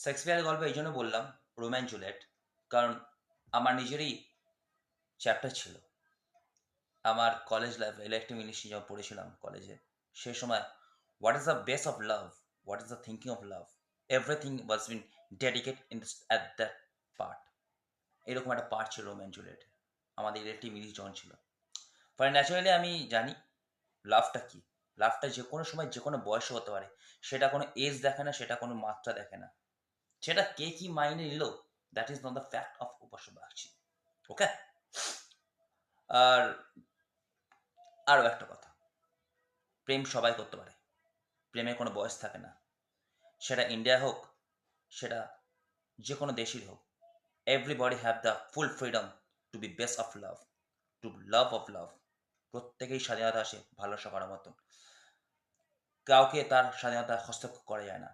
শেক্সপিয়ারের গল্প এই জন্য বললাম রোমিও অ্যান্ড জুলিয়েট, কারণ আমার নিজেরই চ্যাপ্টার ছিল। আমার কলেজ লাইফে ইলেক্টিভ ইংলিশ যখন পড়েছিলাম কলেজে, সেই সময় what is the base of love, what is the thinking of love, everything was been dedicate in at that part. এরকম একটা পার্ট ছিল রোমিও অ্যান্ড জুলিয়েটের আমাদের ইলেক্টিভ ইংলিশ যখন ছিল। ফলে ন্যাচারালি আমি জানি লাভটা কী। লাভটা যে কোনো সময় যে কোনো বয়সে হতে পারে। সেটা কোনো এজ দেখে না, সেটা কোনো মাত্রা দেখে না। সেটা কে কি মাইনে নিল, that is not the fact of উপাস্য বাগচি। ওকে? আর আরো একটা কথা, প্রেম সবাই করতে পারে। প্রেমের কোনো বয়স থাকে না। সেটা ইন্ডিয়া হোক, সেটা যে কোনো দেশেই হোক। Everybody have the full freedom to be best of love, to love of love. প্রত্যেকেই স্বাধীনতা আছে ভালোবাসা করার মতন। কাউকে তার স্বাধীনতা হস্তক্ষেপ করা যায় না।